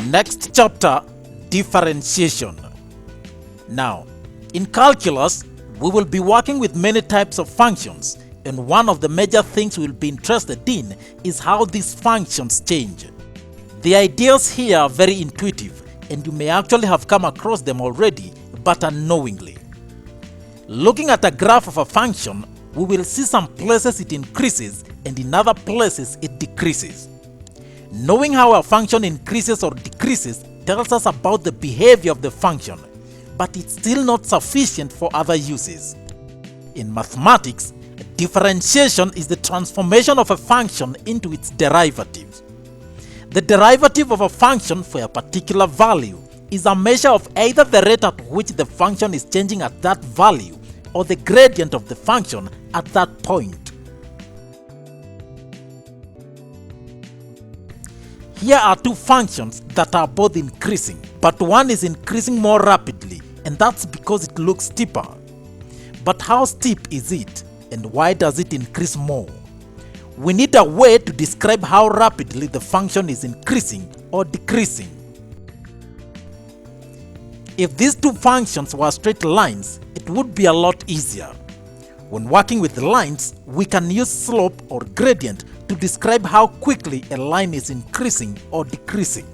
Next chapter, differentiation. Now, in calculus, we will be working with many types of functions, and one of the major things we'll be interested in is how these functions change. The ideas here are very intuitive, and you may actually have come across them already, but unknowingly. Looking at a graph of a function, we will see some places it increases and in other places it decreases. Knowing how a function increases or decreases tells us about the behavior of the function, but it's still not sufficient for other uses. In mathematics, differentiation is the transformation of a function into its derivative. The derivative of a function for a particular value is a measure of either the rate at which the function is changing at that value or the gradient of the function at that point. Here are two functions that are both increasing, but one is increasing more rapidly, and that's because it looks steeper. But how steep is it, and why does it increase more? We need a way to describe how rapidly the function is increasing or decreasing. If these two functions were straight lines, it would be a lot easier. When working with lines, we can use slope or gradient to describe how quickly a line is increasing or decreasing.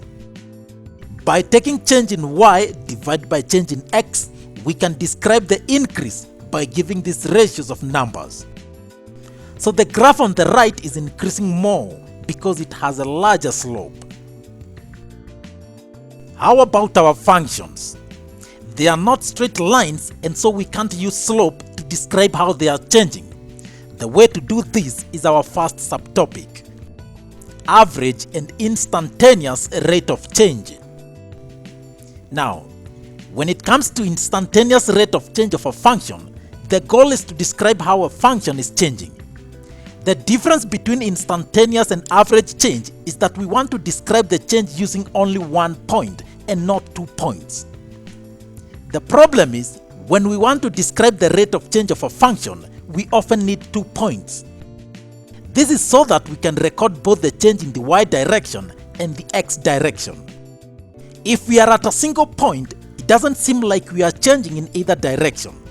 By taking change in y divided by change in x, we can describe the increase by giving these ratios of numbers. So the graph on the right is increasing more because it has a larger slope. How about our functions? They are not straight lines, and so we can't use slope to describe how they are changing. The way to do this is our first subtopic: average and instantaneous rate of change. Now, when it comes to instantaneous rate of change of a function, the goal is to describe how a function is changing. The difference between instantaneous and average change is that we want to describe the change using only one point and not 2 points. The problem is, when we want to describe the rate of change of a function, we often need 2 points. This is so that we can record both the change in the y direction and the x direction. If we are at a single point, it doesn't seem like we are changing in either direction.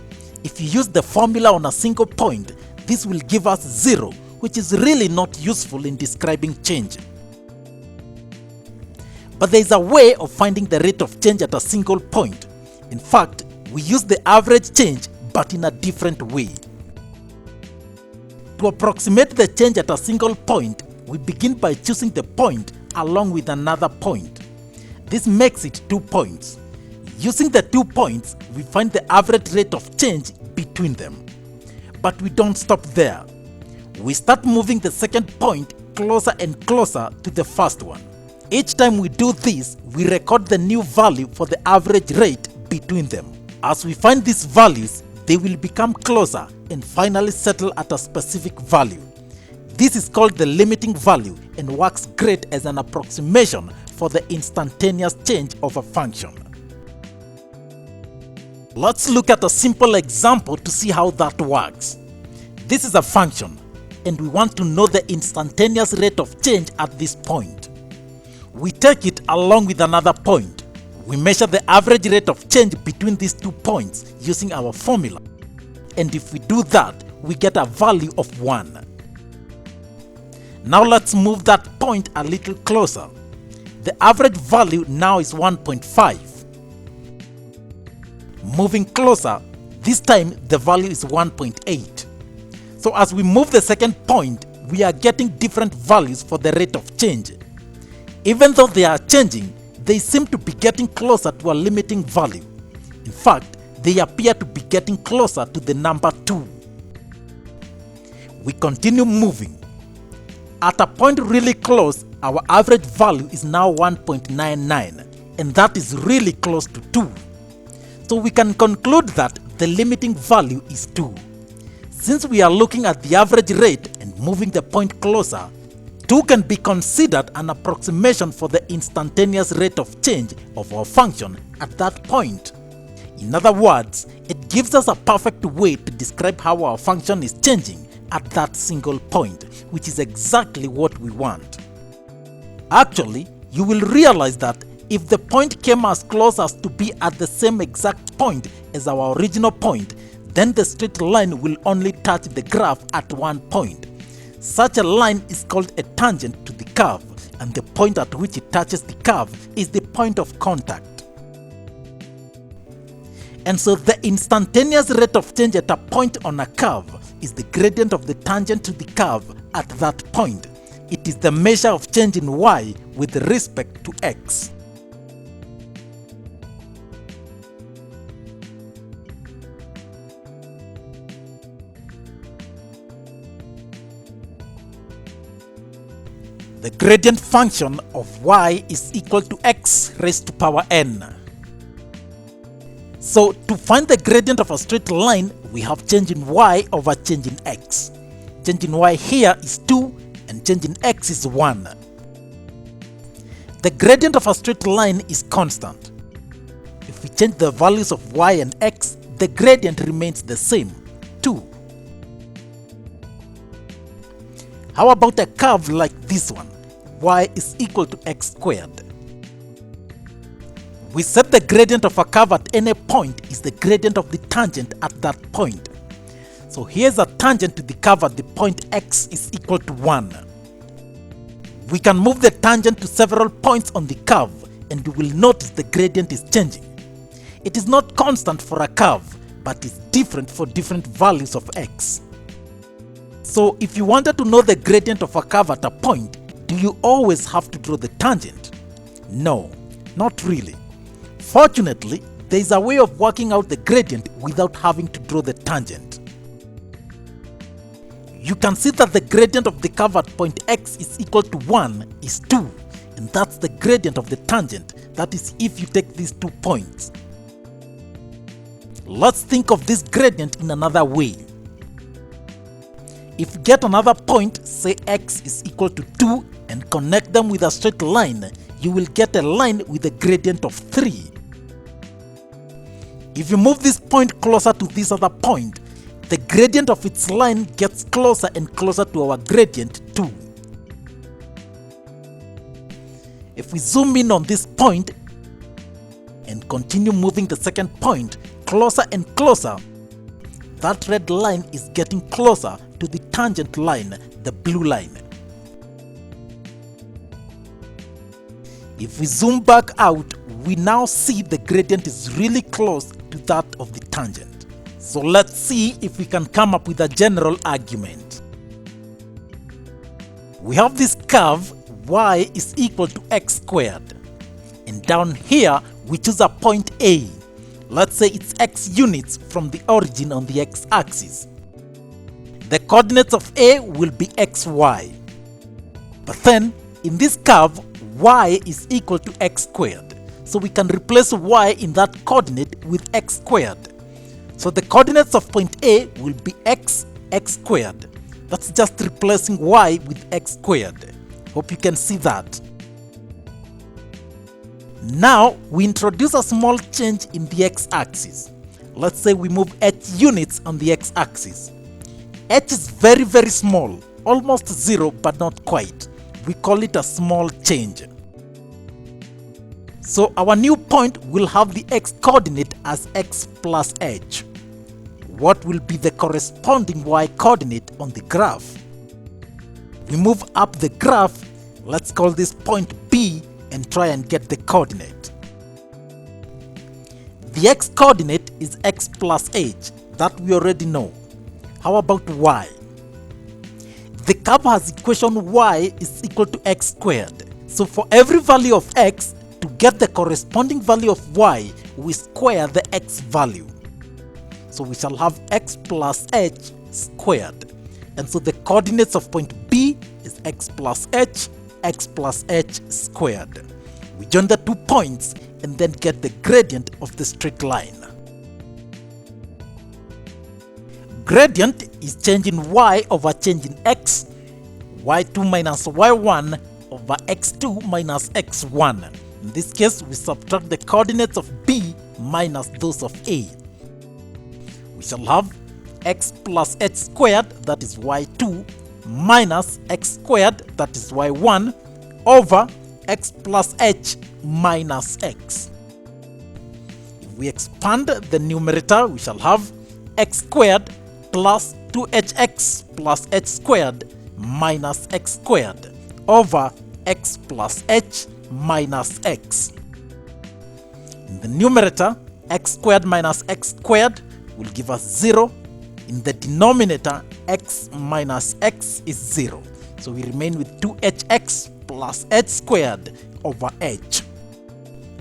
If you use the formula on a single point, this will give us 0, which is really not useful in describing change. But there is a way of finding the rate of change at a single point. In fact, we use the average change, but in a different way. To approximate the change at a single point, we begin by choosing the point along with another point. This makes it 2 points. Using the 2 points, we find the average rate of change between them. But we don't stop there. We start moving the second point closer and closer to the first one. Each time we do this, we record the new value for the average rate between them. As we find these values, they will become closer and finally settle at a specific value. This is called the limiting value and works great as an approximation for the instantaneous change of a function. Let's look at a simple example to see how that works. This is a function, and we want to know the instantaneous rate of change at this point. We take it along with another point. We measure the average rate of change between these 2 points using our formula. And if we do that, we get a value of 1. Now let's move that point a little closer. The average value now is 1.5. Moving closer, this time the value is 1.8. So as we move the second point, we are getting different values for the rate of change. Even though they are changing, they seem to be getting closer to a limiting value. In fact, they appear to be getting closer to the number 2. We continue moving. At a point really close, our average value is now 1.99, and that is really close to 2. So we can conclude that the limiting value is 2. Since we are looking at the average rate and moving the point closer, 2 can be considered an approximation for the instantaneous rate of change of our function at that point. In other words, it gives us a perfect way to describe how our function is changing at that single point, which is exactly what we want. Actually, you will realize that If the point came as close as to be at the same exact point as our original point, then the straight line will only touch the graph at one point. Such a line is called a tangent to the curve, and the point at which it touches the curve is the point of contact. And so the instantaneous rate of change at a point on a curve is the gradient of the tangent to the curve at that point. It is the measure of change in y with respect to x. The gradient function of y is equal to x raised to power n. So to find the gradient of a straight line, we have change in y over change in x. Change in y here is 2 and change in x is 1. The gradient of a straight line is constant. If we change the values of y and x, the gradient remains the same, 2. How about a curve like this one? Y is equal to x squared. We said the gradient of a curve at any point is the gradient of the tangent at that point. So here's a tangent to the curve at the point x is equal to 1. We can move the tangent to several points on the curve and you will notice the gradient is changing. It is not constant for a curve, but is different for different values of x. So if you wanted to know the gradient of a curve at a point, do you always have to draw the tangent? No, not really. Fortunately, there is a way of working out the gradient without having to draw the tangent. You can see that the gradient of the curve at point x is equal to 1 is 2, and that's the gradient of the tangent, that is if you take these 2 points. Let's think of this gradient in another way. If you get another point, say x is equal to 2, and connect them with a straight line, you will get a line with a gradient of 3. If you move this point closer to this other point, the gradient of its line gets closer and closer to our gradient 2. If we zoom in on this point and continue moving the second point closer and closer, that red line is getting closer to the tangent line, the blue line. If we zoom back out, we now see the gradient is really close to that of the tangent. So let's see if we can come up with a general argument. We have this curve y is equal to x squared, and down here we choose a point A. Let's say it's x units from the origin on the x-axis. The coordinates of A will be xy. But then in this curve, y is equal to x squared. So we can replace y in that coordinate with x squared. So the coordinates of point A will be x squared. That's just replacing y with x squared. Hope you can see that. Now we introduce a small change in the x-axis. Let's say we move h units on the x-axis. H is very small, almost 0 but not quite. We call it a small change. So our new point will have the x coordinate as x plus h. What will be the corresponding y coordinate on the graph? We move up the graph, let's call this point B and try and get the coordinate. The x coordinate is x plus h, that we already know. How about y? The curve has equation y is equal to x squared. So for every value of x, to get the corresponding value of y, we square the x value. So we shall have x plus h squared. And so the coordinates of point B is x plus h squared. We join the 2 points and then get the gradient of the straight line. Gradient is change in y over change in x, y2 minus y1 over x2 minus x1. In this case, we subtract the coordinates of B minus those of A. We shall have x plus h squared, that is y2, minus x squared, that is y1, over x plus h minus x. If we expand the numerator, we shall have x squared plus 2hx plus h squared minus x squared over x plus h minus x. In the numerator, x squared minus x squared will give us 0. In the denominator, x minus x is 0. So we remain with 2hx plus h squared over h.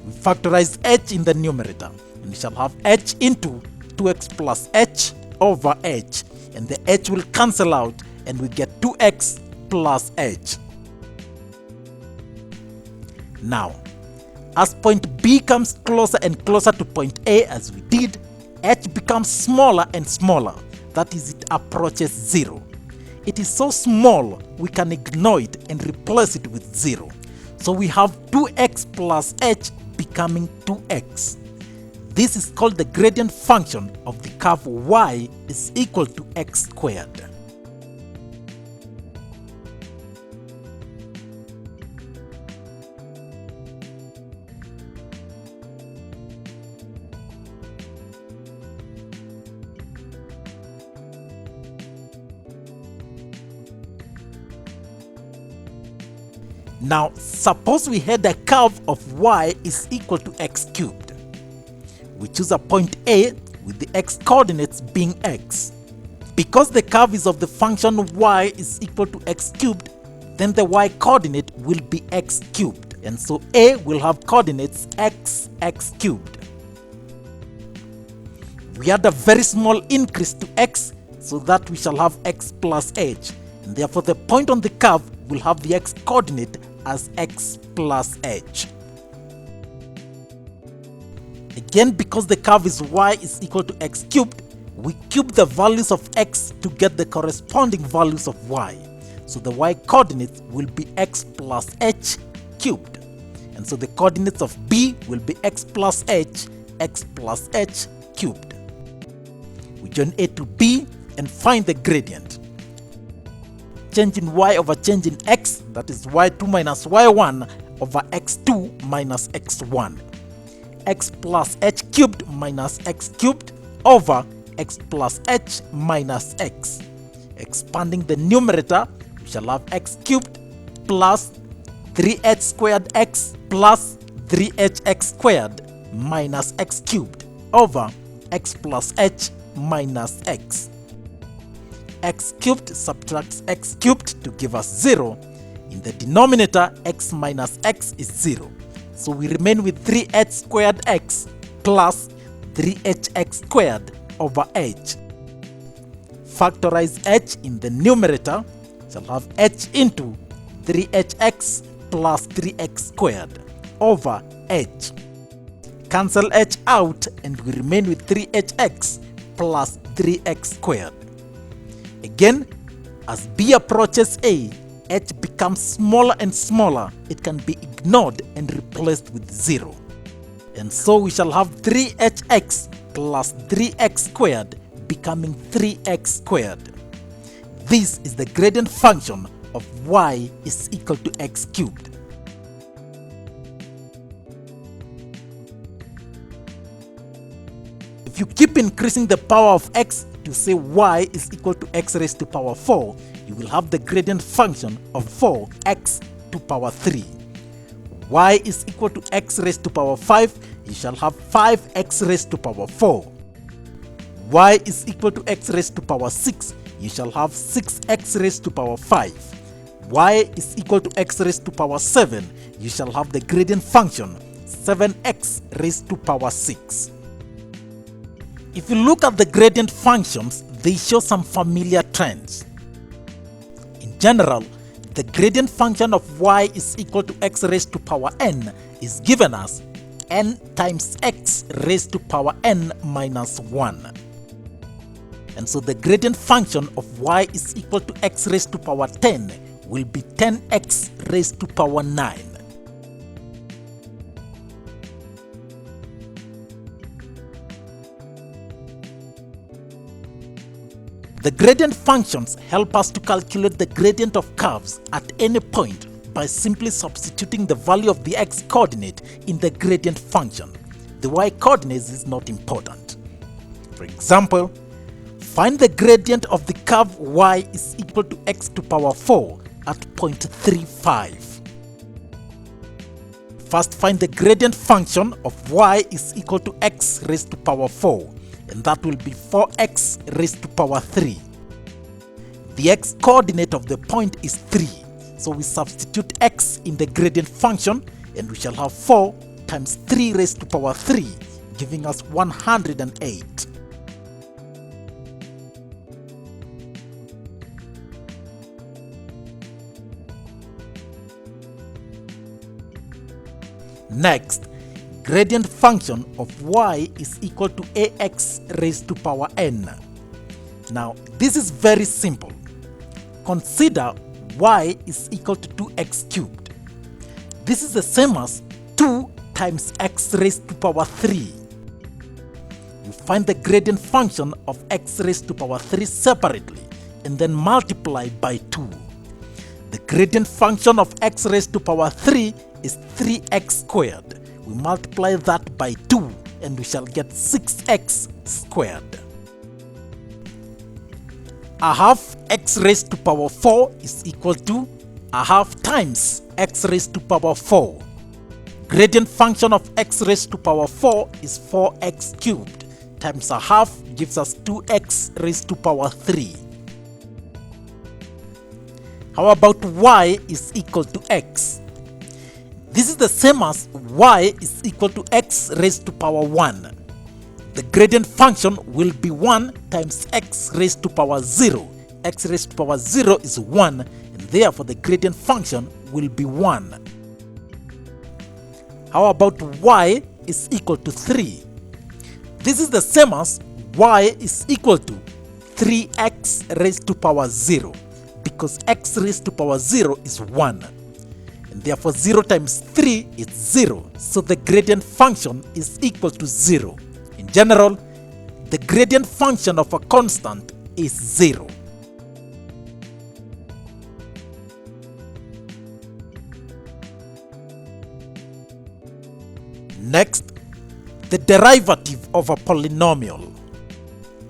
We factorize h in the numerator, and we shall have h into 2x plus h over h. And the h will cancel out, and we get 2x plus h. Now, as point B comes closer and closer to point A as we did, h becomes smaller and smaller. That is, it approaches 0. It is so small we can ignore it and replace it with 0. So we have 2x plus h becoming 2x. This is called the gradient function of the curve y is equal to x squared. Now, suppose we had a curve of y is equal to x cubed. We choose a point A with the x coordinates being x. Because the curve is of the function y is equal to x cubed, then the y coordinate will be x cubed. And so A will have coordinates x cubed. We add a very small increase to x so that we shall have x plus h. And therefore the point on the curve will have the x coordinate as x plus h. Again, because the curve is y is equal to x cubed, we cube the values of x to get the corresponding values of y. So the y coordinates will be x plus h cubed. And so the coordinates of B will be x plus h cubed. We join A to B and find the gradient. Change in y over change in x, that is y2 minus y1 over x2 minus x1. X plus h cubed minus x cubed over x plus h minus x. Expanding the numerator, we shall have x cubed plus 3h squared x plus 3hx squared minus x cubed over x plus h minus x. X cubed subtracts x cubed to give us 0. In the denominator, x minus x is 0. So we remain with 3h squared x plus 3hx squared over h. Factorize h in the numerator, shall have h into 3hx plus 3x squared over h. Cancel h out and we remain with 3hx plus 3x squared. Again, as b approaches a, h becomes smaller and smaller. It can be ignored and replaced with 0. And so we shall have 3hx plus 3x squared becoming 3x squared. This is the gradient function of y is equal to x cubed. If you keep increasing the power of x to say y is equal to x raised to power 4, you will have the gradient function of 4x to power 3. Y is equal to x raised to power 5, you shall have 5x raised to power 4. Y is equal to x raised to power 6, you shall have 6x raised to power 5. Y is equal to x raised to power 7, you shall have the gradient function 7x raised to power 6. If you look at the gradient functions, they show some familiar trends. In general, the gradient function of y is equal to x raised to power n is given as n times x raised to power n minus 1. And so the gradient function of y is equal to x raised to power 10 will be 10x raised to power 9. The gradient functions help us to calculate the gradient of curves at any point by simply substituting the value of the x coordinate in the gradient function. The y coordinate is not important. For example, find the gradient of the curve y is equal to x to power 4 at 0.35. First, find the gradient function of y is equal to x raised to power 4, and that will be 4x raised to power 3. The x coordinate of the point is 3, so we substitute x in the gradient function, and we shall have 4 times 3 raised to power 3, giving us 108. Next, gradient function of y is equal to ax raised to power n. Now, this is very simple. Consider y is equal to 2x cubed. This is the same as 2 times x raised to power 3. We find the gradient function of x raised to power 3 separately and then multiply by 2. The gradient function of x raised to power 3 is 3x squared. We multiply that by 2 and we shall get 6x squared. A half x raised to power 4 is equal to a half times x raised to power 4. Gradient function of x raised to power 4 is 4x cubed times a half gives us 2x raised to power 3. How about y is equal to x? This is the same as y is equal to x raised to power 1. The gradient function will be 1 times x raised to power 0. X raised to power 0 is 1, and therefore the gradient function will be 1. How about y is equal to 3? This is the same as y is equal to 3x raised to power 0, because x raised to power 0 is 1. And therefore 0 times 3 is 0, so the gradient function is equal to 0. In general, the gradient function of a constant is 0. Next, the derivative of a polynomial.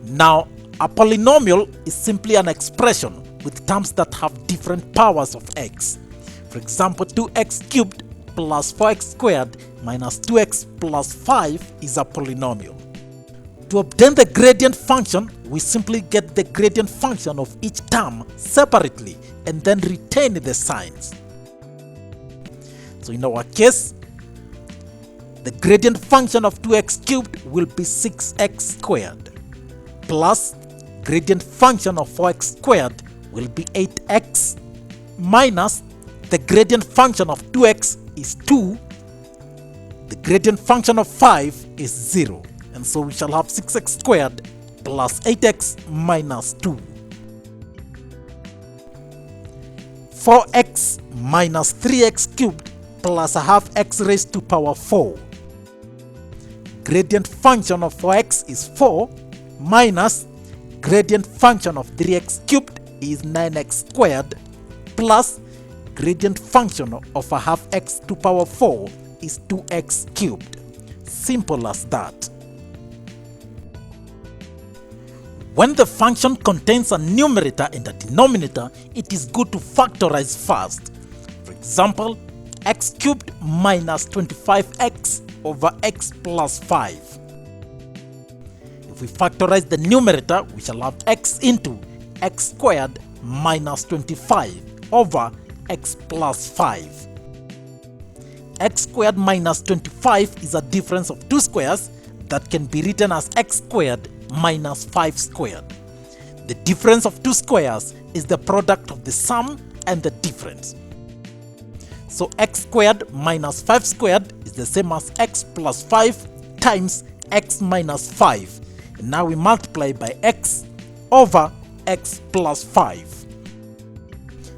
Now, a polynomial is simply an expression with terms that have different powers of x. For example, 2x cubed plus 4x squared minus 2x plus 5 is a polynomial. To obtain the gradient function, we simply get the gradient function of each term separately and then retain the signs. So in our case, the gradient function of 2x cubed will be 6x squared plus gradient function of 4x squared will be 8x minus the gradient function of 2x is 2, the gradient function of 5 is 0, and so we shall have 6x squared plus 8x minus 2. 4x minus 3x cubed plus a half x raised to power 4. Gradient function of 4x is 4 minus gradient function of 3x cubed is 9x squared plus gradient function of a half x to power 4 is 2x cubed. Simple as that. When the function contains a numerator and a denominator, it is good to factorize first. For example, x cubed minus 25x over x plus 5. If we factorize the numerator, we shall have x into x squared minus 25 over x plus 5. X squared minus 25 is a difference of two squares that can be written as x squared minus 5 squared. The difference of two squares is the product of the sum and the difference. So x squared minus 5 squared is the same as x plus 5 times x minus 5. And now we multiply by x over x plus 5.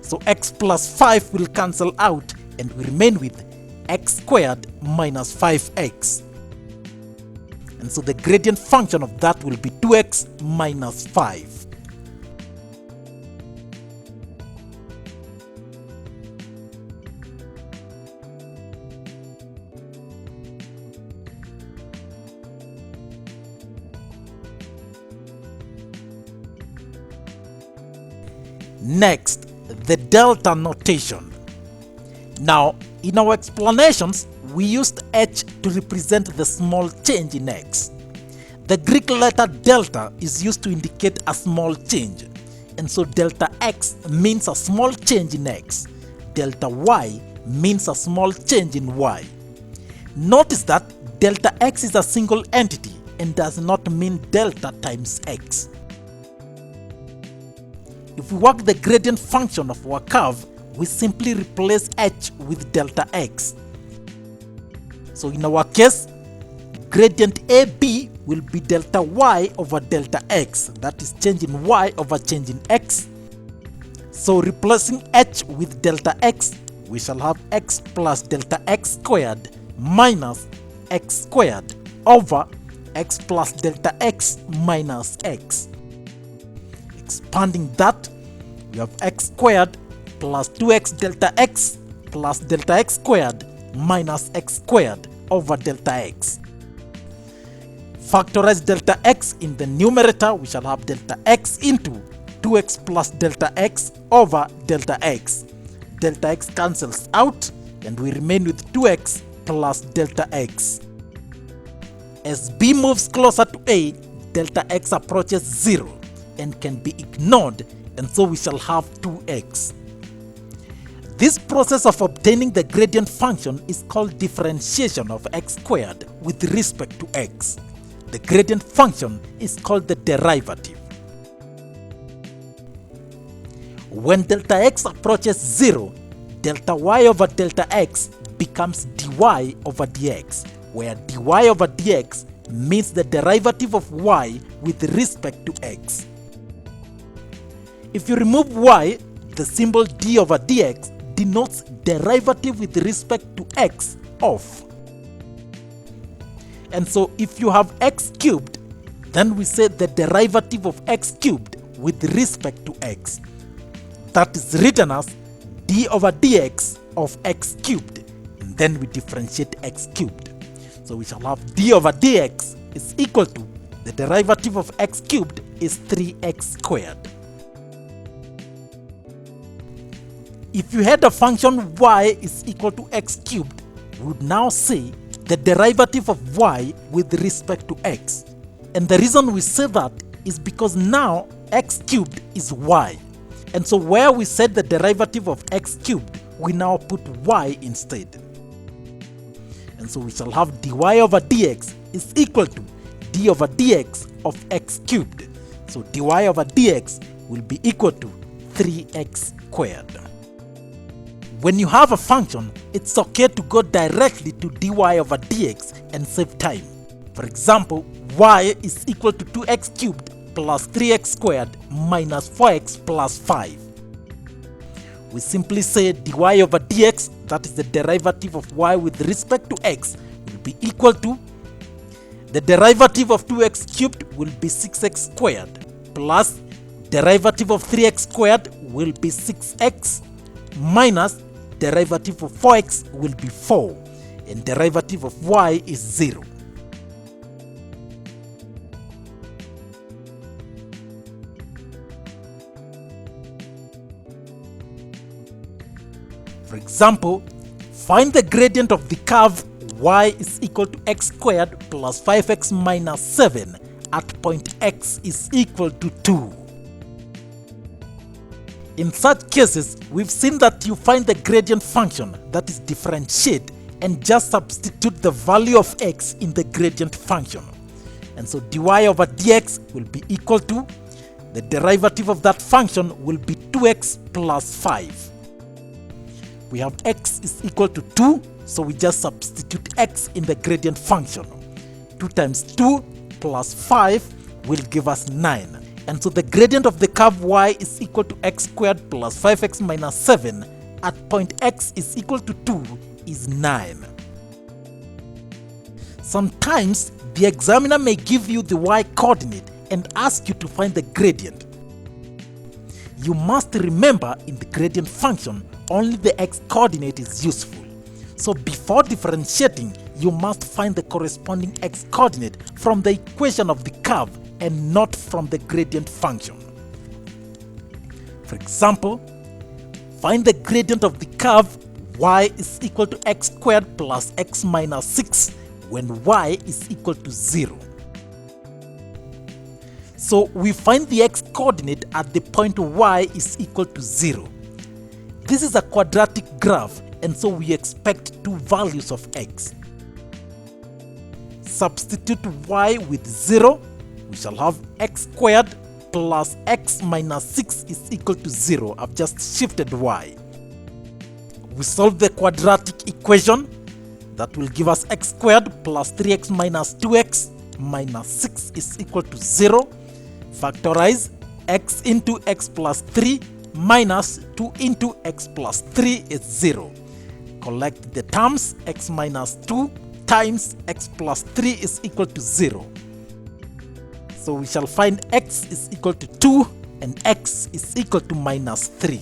So x plus 5 will cancel out and we remain with x squared minus 5x. And so the gradient function of that will be 2x minus 5. Next, the delta notation. Now, in our explanations, we used h to represent the small change in x. The Greek letter delta is used to indicate a small change, and so delta x means a small change in x. Delta y means a small change in y. Notice that delta x is a single entity and does not mean delta times x. If we work the gradient function of our curve, we simply replace h with delta x. So in our case, gradient AB will be delta y over delta x, that is change in y over change in x. So replacing h with delta x, we shall have x plus delta x squared minus x squared over x plus delta x minus x. Expanding that, we have x squared plus 2x delta x plus delta x squared minus x squared over delta x. Factorize delta x in the numerator, we shall have delta x into 2x plus delta x over delta x. Delta x cancels out and we remain with 2x plus delta x. As b moves closer to a, delta x approaches 0 and can be ignored, and so we shall have 2x. This process of obtaining the gradient function is called differentiation of x squared with respect to x. The gradient function is called the derivative. When delta x approaches 0, delta y over delta x becomes dy over dx, where dy over dx means the derivative of y with respect to x. If you remove y, the symbol d over dx denotes derivative with respect to x of. And so if you have x cubed, then we say the derivative of x cubed with respect to x. That is written as d over dx of x cubed, and then we differentiate x cubed. So we shall have d over dx is equal to the derivative of x cubed is 3x squared. If you had a function y is equal to x cubed, we would now say the derivative of y with respect to x. And the reason we say that is because now x cubed is y. And so where we said the derivative of x cubed, we now put y instead. And so we shall have dy over dx is equal to d over dx of x cubed. So dy over dx will be equal to 3x squared. When you have a function, it's okay to go directly to dy over dx and save time. For example, y is equal to 2x cubed plus 3x squared minus 4x plus 5. We simply say dy over dx, that is the derivative of y with respect to x, will be equal to the derivative of 2x cubed will be 6x squared plus derivative of 3x squared will be 6x minus derivative of 4x will be 4, and derivative of y is 0. For example, find the gradient of the curve y is equal to x squared plus 5x minus 7 at point x is equal to 2. In such cases, we've seen that you find the gradient function, that is differentiate, and just substitute the value of x in the gradient function. And so dy over dx will be equal to, the derivative of that function will be 2x plus 5. We have x is equal to 2, so we just substitute x in the gradient function. 2 times 2 plus 5 will give us 9. And so the gradient of the curve y is equal to x squared plus 5x minus 7 at point x is equal to 2 is 9. Sometimes the examiner may give you the y coordinate and ask you to find the gradient. You must remember in the gradient function only the x coordinate is useful. So before differentiating, you must find the corresponding x coordinate from the equation of the curve and not from the gradient function. For example, find the gradient of the curve y is equal to x squared plus x minus 6 when y is equal to 0. So we find the x coordinate at the point y is equal to 0. This is a quadratic graph, and so we expect two values of x. Substitute y with 0, we shall have x squared plus x minus 6 is equal to 0. I've just shifted y. We solve the quadratic equation. That will give us x squared plus 3x minus 2x minus 6 is equal to 0. Factorize x into x plus 3 minus 2 into x plus 3 is 0. Collect the terms. X minus 2 times x plus 3 is equal to 0. So we shall find x is equal to 2 and x is equal to minus 3.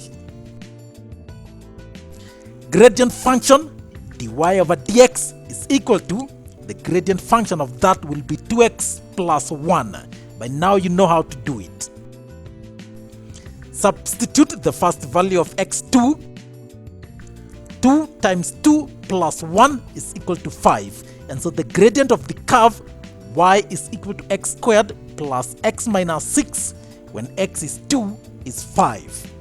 Gradient function dy over dx is equal to, the gradient function of that will be 2x plus 1. By now you know how to do it. Substitute the first value of x2. 2 times 2 plus 1 is equal to 5. And so the gradient of the curve y is equal to x squared plus x minus 6 when x is 2 is 5.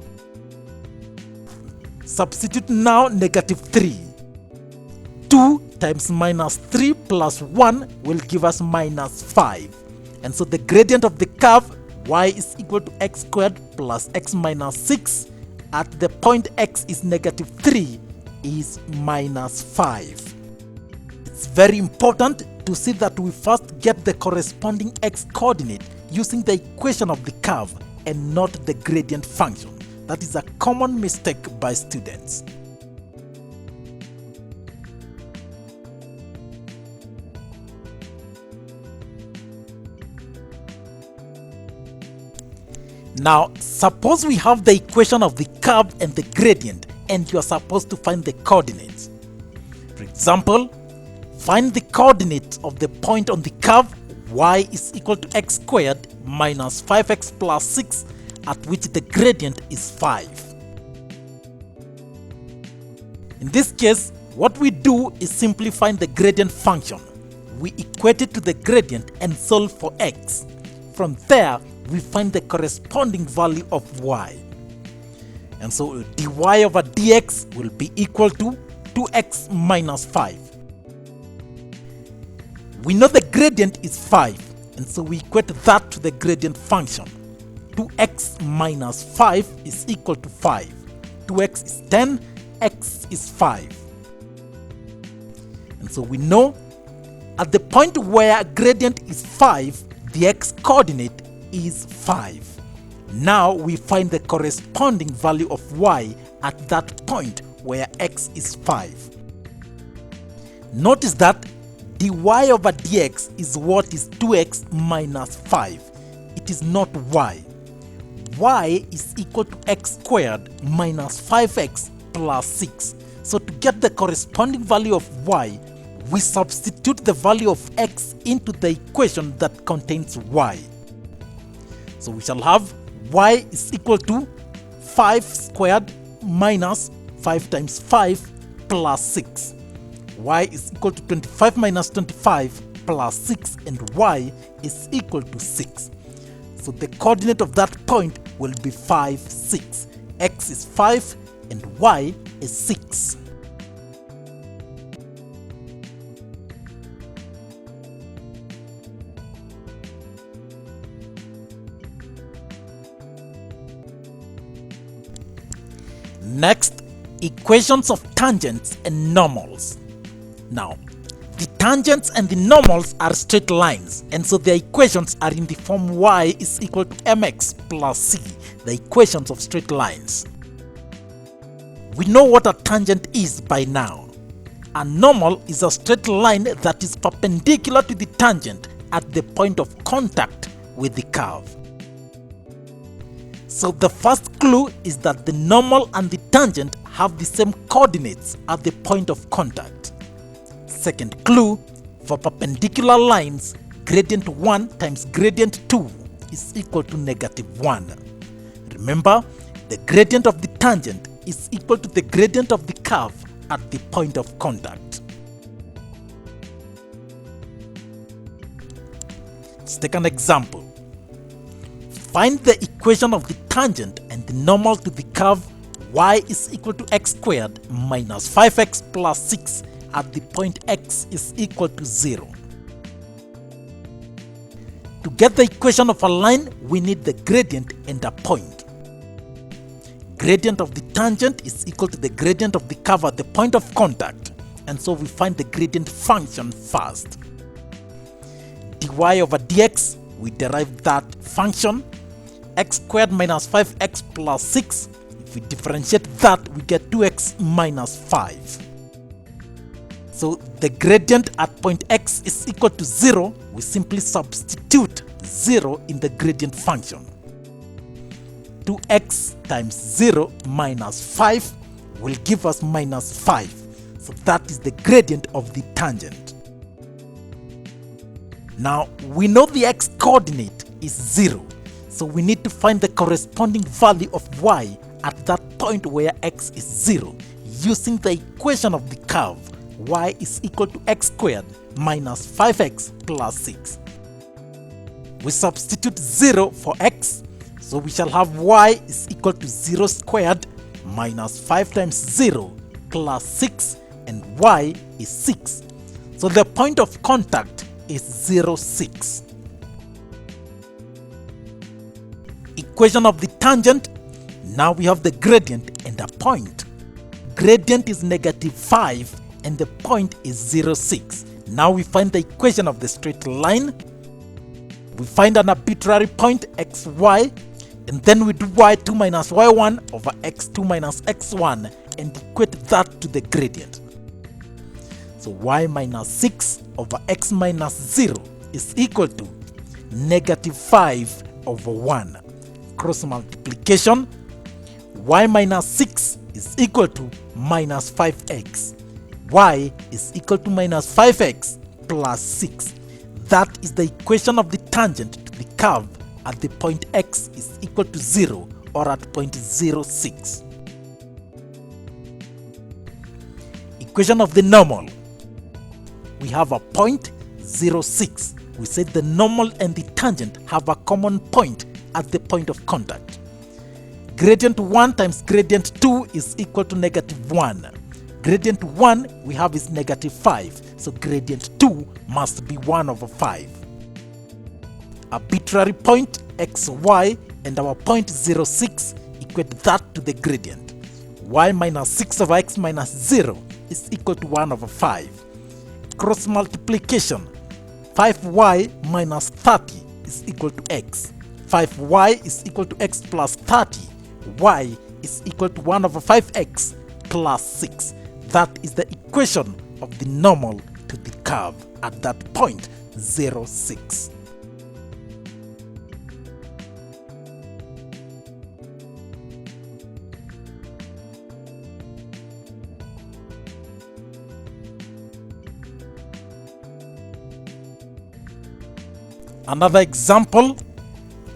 Substitute now negative 3. 2 times minus 3 plus 1 will give us minus 5. And so the gradient of the curve y is equal to x squared plus x minus 6 at the point x is negative 3 is minus 5. It's very important to see that we first get the corresponding x coordinate using the equation of the curve and not the gradient function. That is a common mistake by students. Now, suppose we have the equation of the curve and the gradient, and you are supposed to find the coordinates. For example, find the coordinates of the point on the curve y is equal to x squared minus 5x plus 6 at which the gradient is 5. In this case, what we do is simply find the gradient function. We equate it to the gradient and solve for x. From there, we find the corresponding value of y. And so dy over dx will be equal to 2x minus 5. We know the gradient is 5, and so we equate that to the gradient function. 2x minus 5 is equal to 5. 2x is 10, x is 5. And so we know at the point where gradient is 5, the x coordinate is 5. Now we find the corresponding value of y at that point where x is 5. Notice that dy over dx is what is 2x minus 5. It is not y. Y is equal to x squared minus 5x plus 6. So to get the corresponding value of y, we substitute the value of x into the equation that contains y. So we shall have y is equal to 5 squared minus 5 times 5 plus 6. Y is equal to 25 minus 25 plus 6, and y is equal to 6. So the coordinate of that point will be 5, 6. X is 5 and y is 6. Next, equations of tangents and normals. Now, the tangents and the normals are straight lines, and so their equations are in the form y is equal to mx plus c, the equations of straight lines. We know what a tangent is by now. A normal is a straight line that is perpendicular to the tangent at the point of contact with the curve. So the first clue is that the normal and the tangent have the same coordinates at the point of contact. Second clue, for perpendicular lines, gradient 1 times gradient 2 is equal to negative 1. Remember, The gradient of the tangent is equal to the gradient of the curve at the point of contact. Let's take an example. Find the equation of the tangent and the normal to the curve y is equal to x squared minus 5x plus 6 at the point x is equal to 0. To get the equation of a line, we need the gradient and a point. Gradient of the tangent is equal to the gradient of the curve at the point of contact, and so we find the gradient function first. dy over dx, we derive that function, x squared minus 5x plus 6. If we differentiate that, we get 2x minus 5. So the gradient at point x is equal to 0. We simply substitute 0 in the gradient function. 2x times 0 minus 5 will give us minus 5. So that is the gradient of the tangent. Now we know the x coordinate is 0. So we need to find the corresponding value of y at that point where x is 0 using the equation of the curve y is equal to x squared minus 5x plus 6. We substitute 0 for x, so we shall have y is equal to 0 squared minus 5 times 0 plus 6, and y is 6. So the point of contact is 0, 6. Equation of the tangent. Now we have the gradient and a point. Gradient is negative 5 and the point is 0, 6. Now we find the equation of the straight line. We find an arbitrary point xy, and then we do y2 minus y1 over x2 minus x1 and equate that to the gradient. So y minus 6 over x minus 0 is equal to negative 5 over 1. Cross multiplication, y minus 6 is equal to minus 5x. Y is equal to minus 5x plus 6. That is the equation of the tangent to the curve at the point x is equal to 0 or at point 0, 6. Equation of the normal. We have a point 0, 6. We said the normal and the tangent have a common point at the point of contact. Gradient 1 times gradient 2 is equal to negative 1. Gradient 1 we have is negative 5, so gradient 2 must be 1 over 5. Arbitrary point xy and our point 0, 6, equate that to the gradient. Y minus 6 over x minus 0 is equal to 1 over 5. Cross multiplication, 5y minus 30 is equal to x. 5y is equal to x plus 30. Y is equal to 1 over 5x plus 6. That is the equation of the normal to the curve at that point 0, 6. Another example.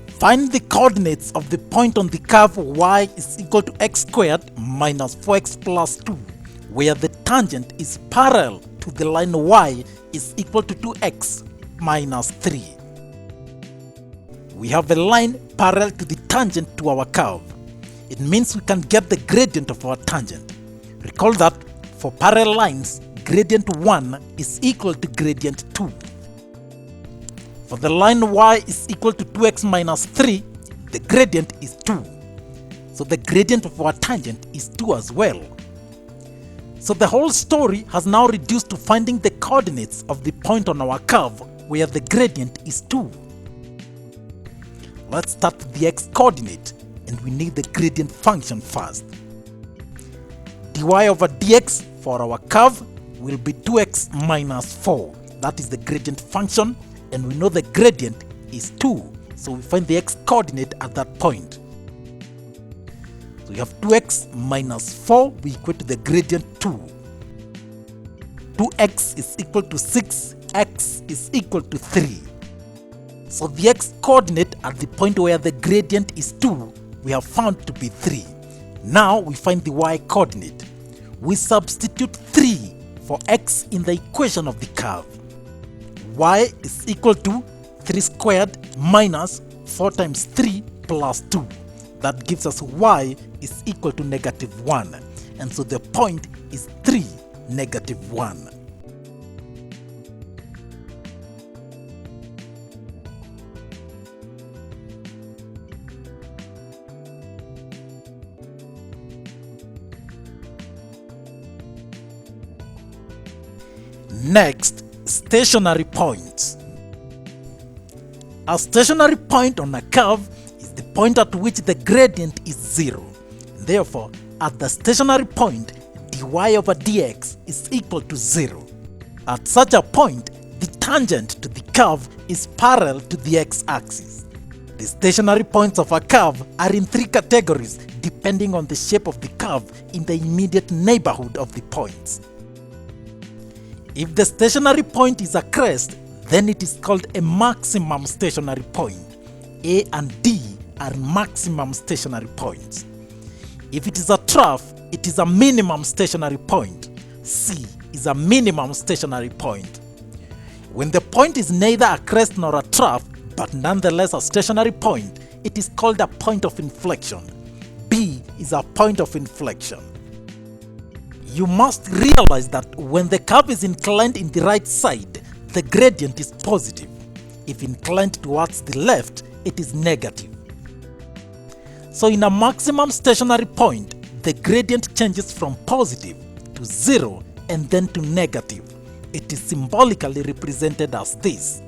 Find the coordinates of the point on the curve y is equal to x squared minus 4x plus 2, where the tangent is parallel to the line y is equal to 2x minus 3. We have a line parallel to the tangent to our curve. It means we can get the gradient of our tangent. Recall that for parallel lines, gradient 1 is equal to gradient 2. For the line y is equal to 2x minus 3, the gradient is 2. So the gradient of our tangent is 2 as well. So the whole story has now reduced to finding the coordinates of the point on our curve where the gradient is 2. Let's start with the x coordinate, and we need the gradient function first. dy over dx for our curve will be 2x minus 4. That is the gradient function, and we know the gradient is 2, so we find the x coordinate at that point. So we have 2x minus 4, we equate to the gradient 2. 2x is equal to 6, x is equal to 3. So the x coordinate at the point where the gradient is 2, we have found to be 3. Now we find the y coordinate. We substitute 3 for x in the equation of the curve. Y is equal to 3 squared minus 4 times 3 plus 2. That gives us y is equal to -1. And so the point is 3, -1. Next, stationary points. A stationary point on a curve is the point at which the gradient is 0. Therefore, at the stationary point, dy over dx is equal to 0. At such a point, the tangent to the curve is parallel to the x-axis. The stationary points of a curve are in 3 categories depending on the shape of the curve in the immediate neighborhood of the points. If the stationary point is a crest, then it is called a maximum stationary point. A and D are maximum stationary points. If it is a trough, it is a minimum stationary point. C is a minimum stationary point. When the point is neither a crest nor a trough, but nonetheless a stationary point, it is called a point of inflection. B is a point of inflection. You must realize that when the curve is inclined in the right side, the gradient is positive. If inclined towards the left, it is negative. So in a maximum stationary point, the gradient changes from positive to 0 and then to negative. It is symbolically represented as this.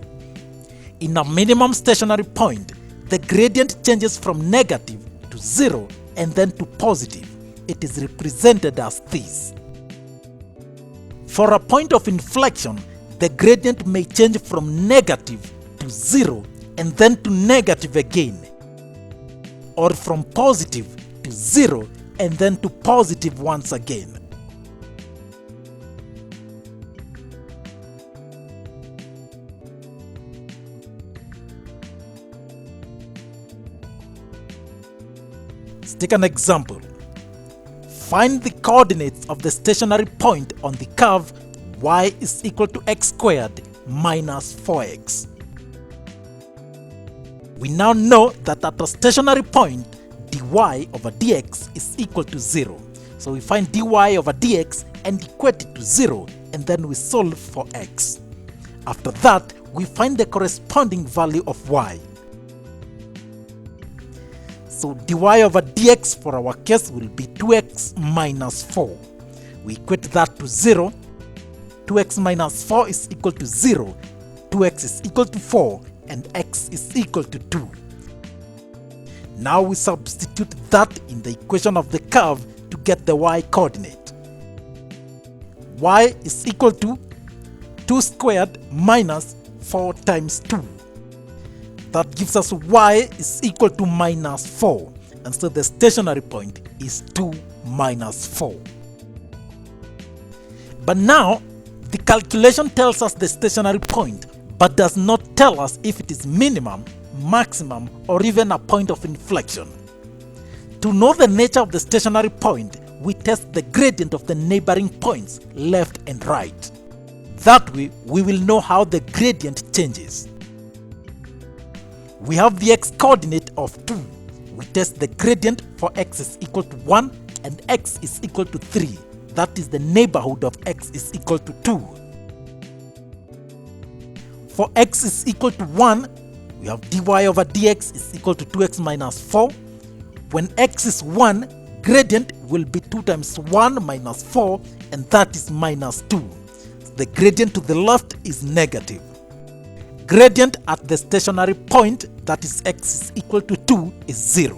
In a minimum stationary point, the gradient changes from negative to 0 and then to positive. It is represented as this. For a point of inflection, the gradient may change from negative to 0 and then to negative again, or from positive to 0 and then to positive once again. Let's take an example. Find the coordinates of the stationary point on the curve y is equal to x squared minus 4x. We now know that at a stationary point, dy over dx is equal to 0. So we find dy over dx and equate it to 0, and then we solve for x. After that, we find the corresponding value of y. So dy over dx for our case will be 2x minus 4. We equate that to 0. 2x minus 4 is equal to 0. 2x is equal to 4 and x is equal to 2. Now we substitute that in the equation of the curve to get the y coordinate. Y is equal to 2 squared minus 4 times 2. That gives us y is equal to minus 4, and so the stationary point is 2 minus 4. But now, the calculation tells us the stationary point, but does not tell us if it is minimum, maximum, or even a point of inflection. To know the nature of the stationary point, we test the gradient of the neighboring points left and right. That way, we will know how the gradient changes. We have the x-coordinate of 2. We test the gradient for x is equal to 1 and x is equal to 3. That is the neighborhood of x is equal to 2. For x is equal to 1, we have dy over dx is equal to 2x minus 4. When x is 1, gradient will be 2 times 1 minus 4, and that is minus 2. The gradient to the left is negative. Gradient at the stationary point, that is x is equal to 2, is 0.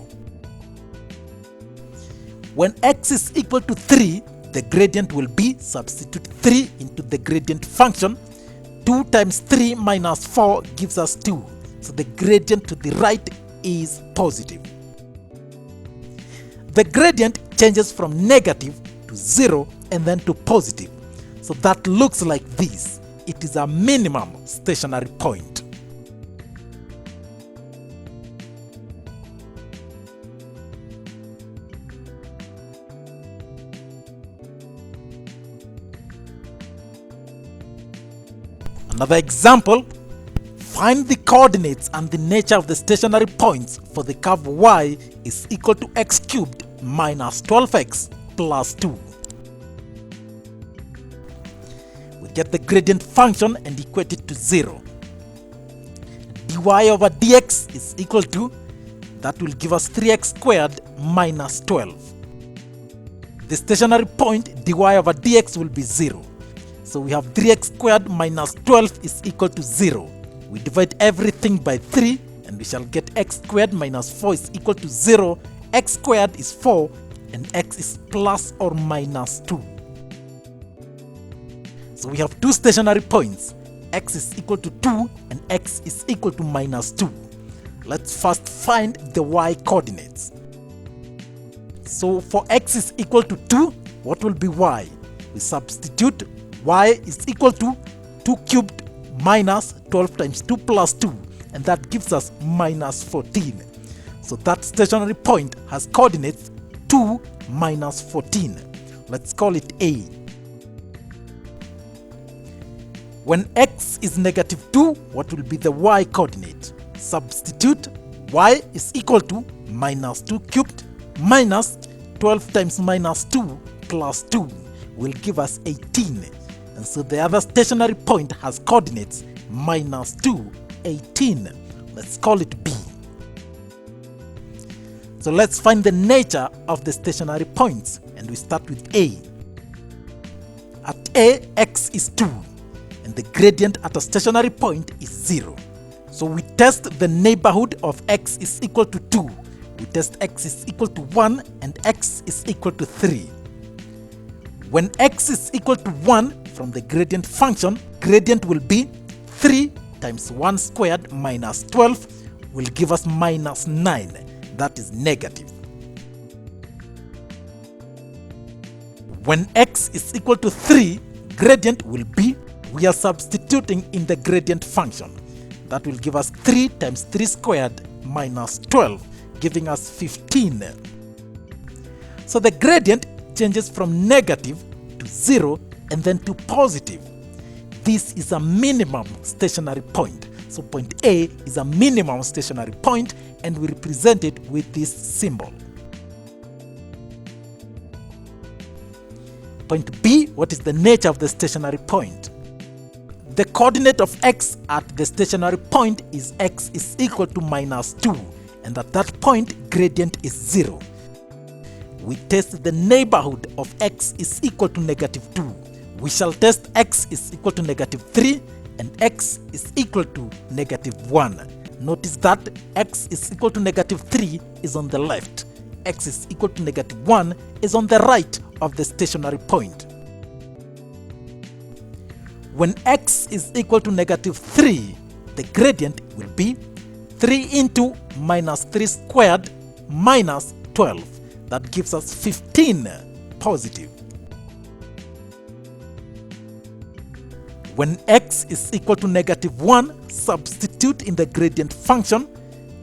When x is equal to 3, the gradient will be, substitute 3 into the gradient function. 2 times 3 minus 4 gives us 2. So the gradient to the right is positive. The gradient changes from negative to 0 and then to positive. So that looks like this. It is a minimum stationary point. Another example, find the coordinates and the nature of the stationary points for the curve y is equal to x cubed minus 12x plus 2. We get the gradient function and equate it to 0. dy over dx is equal to, that will give us 3x squared minus 12. The stationary point dy over dx will be 0. So we have 3x squared minus 12 is equal to 0. We divide everything by 3 and we shall get x squared minus 4 is equal to 0. X squared is 4 and x is plus or minus 2. So we have two stationary points. X is equal to 2 and x is equal to minus 2. Let's first find the y coordinates. So for x is equal to 2, what will be y? We substitute y is equal to 2 cubed minus 12 times 2 plus 2, and that gives us minus 14. So that stationary point has coordinates 2 minus 14. Let's call it A. When x is negative 2, what will be the y coordinate? Substitute y is equal to minus 2 cubed minus 12 times minus 2 plus 2 will give us 18. And so the other stationary point has coordinates minus 2, 18. Let's call it B. So let's find the nature of the stationary points, and we start with A. At A, x is 2, and the gradient at a stationary point is 0. So we test the neighborhood of x is equal to 2. We test x is equal to 1 and x is equal to 3. When x is equal to 1, from the gradient function, gradient will be 3 times 1 squared minus 12 will give us minus 9. That is negative. When x is equal to 3, gradient will be, we are substituting in the gradient function. That will give us 3 times 3 squared minus 12, giving us 15. So the gradient changes from negative to 0 and then to positive. This is a minimum stationary point. So point A is a minimum stationary point, and we represent it with this symbol. Point B, what is the nature of the stationary point? The coordinate of x at the stationary point is x is equal to minus 2, and at that point gradient is 0. We test the neighborhood of x is equal to negative 2. We shall test x is equal to negative 3 and x is equal to negative 1. Notice that x is equal to negative 3 is on the left. X is equal to negative 1 is on the right of the stationary point. When x is equal to negative 3, the gradient will be 3 into minus 3 squared minus 12. That gives us 15 positive. When x is equal to negative 1, substitute in the gradient function.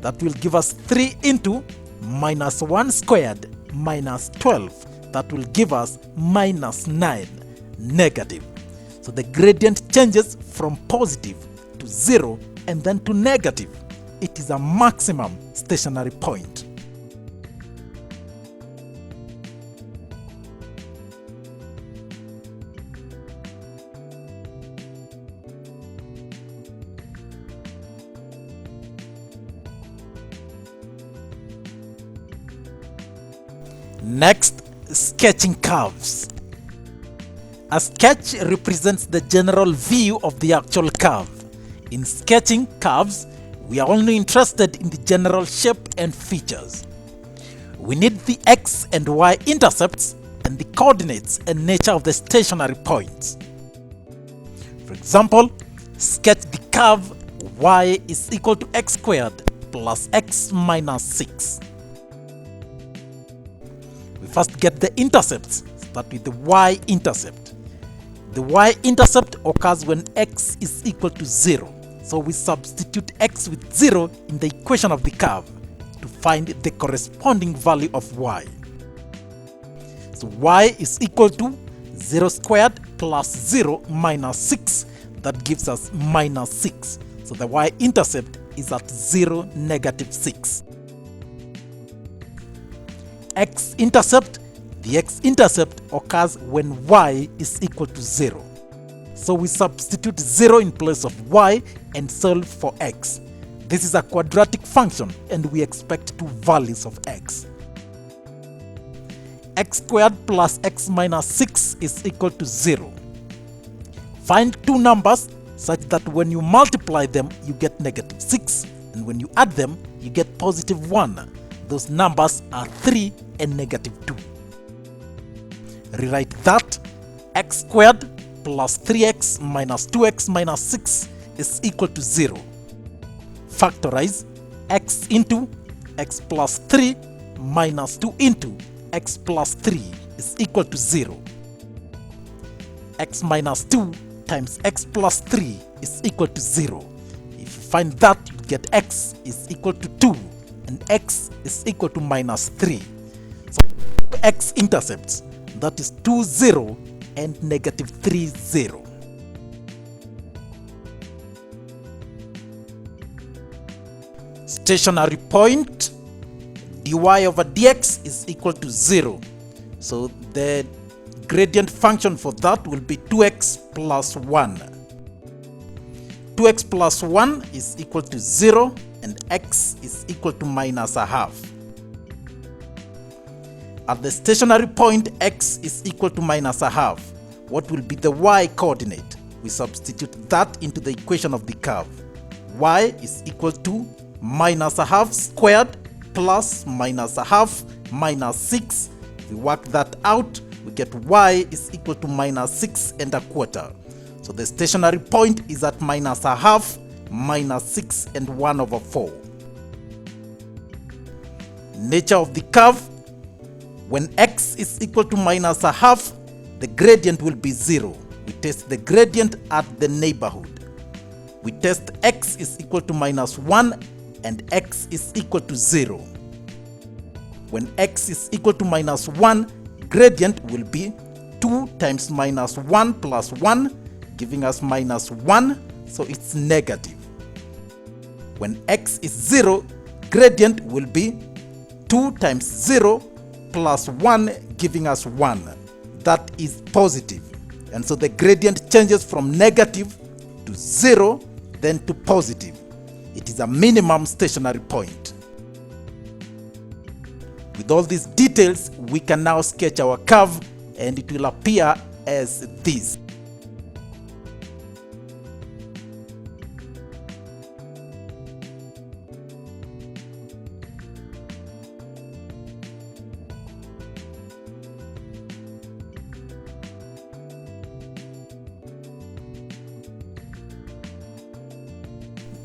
That will give us 3 into minus 1 squared minus 12. That will give us minus 9, negative. So the gradient changes from positive to 0 and then to negative. It is a maximum stationary point. Next, sketching curves. A sketch represents the general view of the actual curve. In sketching curves, we are only interested in the general shape and features. We need the x and y intercepts and the coordinates and nature of the stationary points. For example, sketch the curve y is equal to x squared plus x minus 6. We first get the intercepts. Start with the y-intercept. The y-intercept occurs when x is equal to 0. So we substitute x with 0 in the equation of the curve to find the corresponding value of y. So y is equal to 0 squared plus 0 minus 6. that gives us minus 6. So the y-intercept is at 0, negative 6. X-intercept, the x-intercept occurs when y is equal to 0. So we substitute 0 in place of y and solve for x. This is a quadratic function and we expect two values of x. X squared plus x minus 6 is equal to 0. Find two numbers such that when you multiply them, you get negative 6, and when you add them, you get positive 1. Those numbers are 3 and negative 2. Rewrite that. X squared plus 3x minus 2x minus 6 is equal to 0. Factorize x into x plus 3 minus 2 into x plus 3 is equal to 0. X minus 2 times x plus 3 is equal to 0. If you find that, you get x is equal to 2 and x is equal to minus 3. So x-intercepts, that is 2, 0 and negative 3, 0. Stationary point, dy over dx is equal to 0. So the gradient function for that will be 2x plus 1. 2x plus 1 is equal to 0 and x is equal to minus a half. At the stationary point, x is equal to minus a half. What will be the y-coordinate? We substitute that into the equation of the curve. Y is equal to minus a half squared plus minus a half minus 6. If we work that out, we get y is equal to minus 6 and a quarter. So the stationary point is at minus a half minus 6 and 1 over 4. Nature of the curve. When x is equal to minus a half, the gradient will be 0. We test the gradient at the neighborhood. We test x is equal to minus 1 and x is equal to 0. When x is equal to minus 1, gradient will be 2 times minus 1 plus 1, giving us minus 1, so it's negative. When x is 0, gradient will be 2 times 0 plus 1, giving us 1. That is positive. And so the gradient changes from negative to 0, then to positive. It is a minimum stationary point. With all these details, we can now sketch our curve and it will appear as this.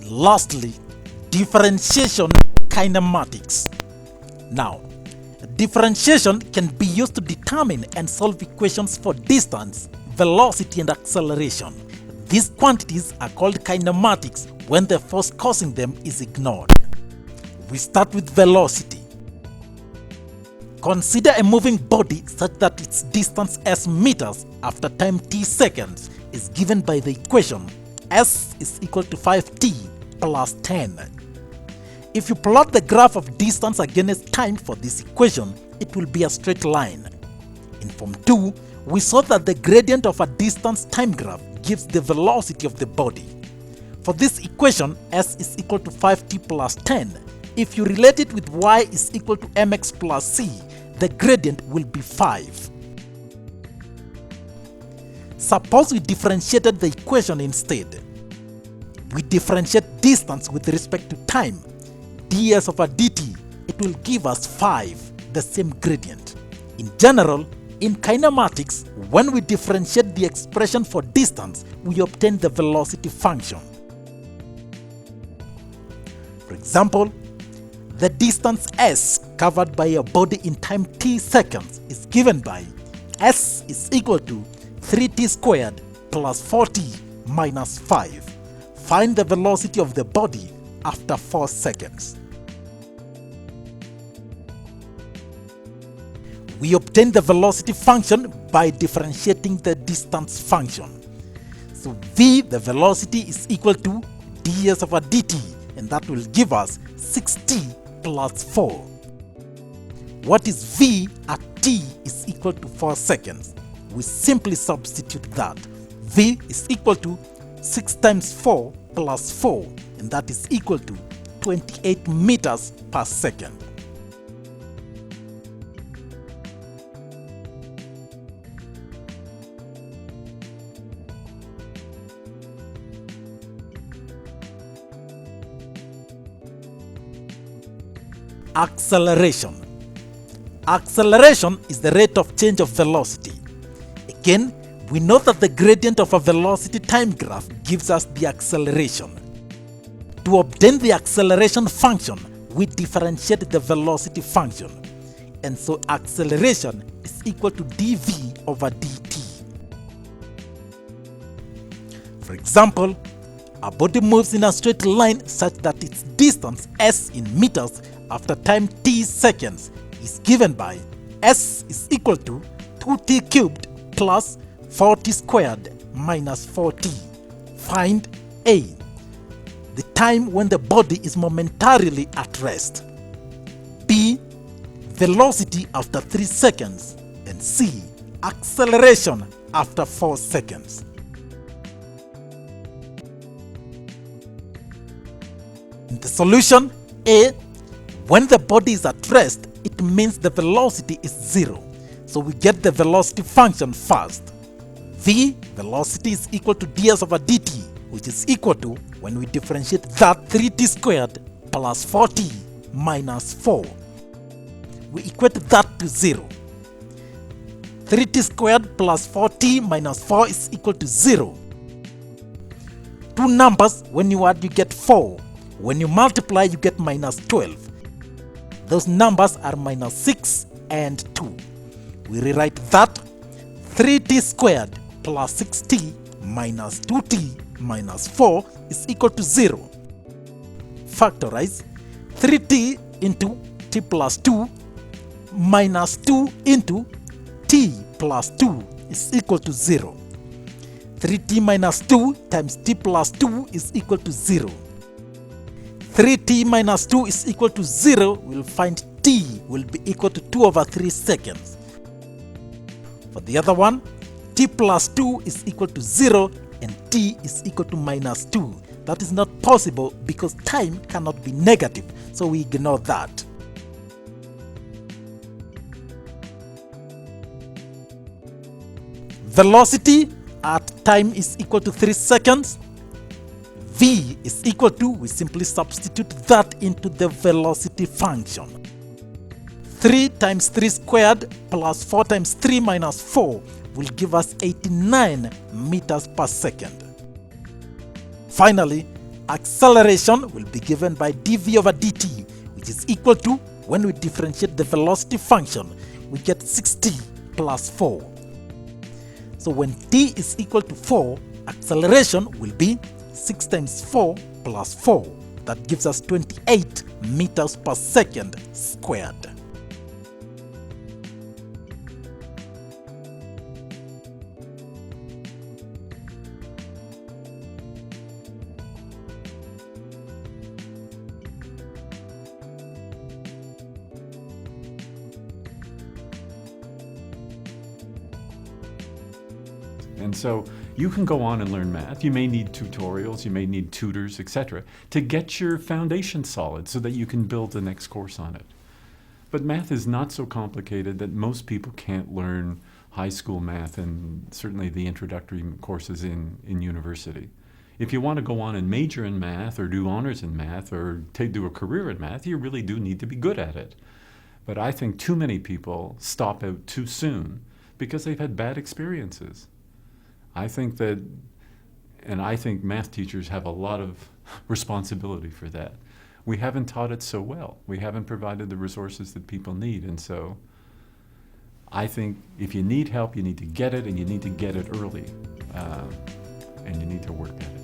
Lastly, differentiation kinematics. Now, differentiation can be used to determine and solve equations for distance, velocity, and acceleration. These quantities are called kinematics when the force causing them is ignored. We start with velocity. Consider a moving body such that its distance s meters after time t seconds is given by the equation s is equal to 5t plus 10. If you plot the graph of distance against time for this equation, it will be a straight line. In Form 2, we saw that the gradient of a distance time graph gives the velocity of the body. For this equation, s is equal to 5t plus 10. If you relate it with y is equal to mx plus c, the gradient will be 5. Suppose we differentiated the equation instead. We differentiate distance with respect to time, ds over dt, it will give us 5, the same gradient. In general, in kinematics, when we differentiate the expression for distance, we obtain the velocity function. For example, the distance s covered by a body in time t seconds is given by s is equal to 3t squared plus 4t minus 5. Find the velocity of the body after 4 seconds. We obtain the velocity function by differentiating the distance function. So v, the velocity, is equal to ds over dt, and that will give us 6t plus 4. What is v at t is equal to 4 seconds? We simply substitute that. V is equal to 6 times 4 plus 4, and that is equal to 28 meters per second. Acceleration. Acceleration is the rate of change of velocity. Again, we know that the gradient of a velocity time graph gives us the acceleration. To obtain the acceleration function, we differentiate the velocity function. And so acceleration is equal to dv over dt. For example, a body moves in a straight line such that its distance s in meters after time t seconds is given by s is equal to 2t cubed plus 4t squared minus 4t. Find A, the time when the body is momentarily at rest, B, velocity after 3 seconds, and C, acceleration after 4 seconds. In the solution, A, when the body is at rest, it means the velocity is 0. So we get the velocity function first. V, velocity, is equal to ds over dt, which is equal to, when we differentiate that, 3t squared plus 4t minus 4. We equate that to 0. 3t squared plus 4t minus 4 is equal to 0. Two numbers, when you add, you get 4. When you multiply, you get minus 12. Those numbers are minus 6 and 2. We rewrite that 3t squared plus 6t minus 2t minus 4 is equal to 0. Factorize 3t into t plus 2 minus 2 into t plus 2 is equal to 0. 3t minus 2 times t plus 2 is equal to 0. 3t minus 2 is equal to 0. We'll find t will be equal to 2 over 3 seconds. For the other one, t plus 2 is equal to 0 and t is equal to minus 2. That is not possible because time cannot be negative, so we ignore that. Velocity at time is equal to 3 seconds. V is equal to, we simply substitute that into the velocity function. 3 times 3 squared plus 4 times 3 minus 4 will give us 89 meters per second. Finally, acceleration will be given by dv over dt, which is equal to, when we differentiate the velocity function, we get 6t plus 4. So when t is equal to 4, acceleration will be 6 times 4 plus 4. That gives us 28 meters per second squared. And so you can go on and learn math. You may need tutorials, you may need tutors, etc., to get your foundation solid so that you can build the next course on it. But math is not so complicated that most people can't learn high school math and certainly the introductory courses in university. If you want to go on and major in math or do honors in math or do a career in math, you really do need to be good at it. But I think too many people stop out too soon because they've had bad experiences. I think math teachers have a lot of responsibility for that. We haven't taught it so well. We haven't provided the resources that people need. And so I think if you need help, you need to get it, and you need to get it early, and you need to work at it.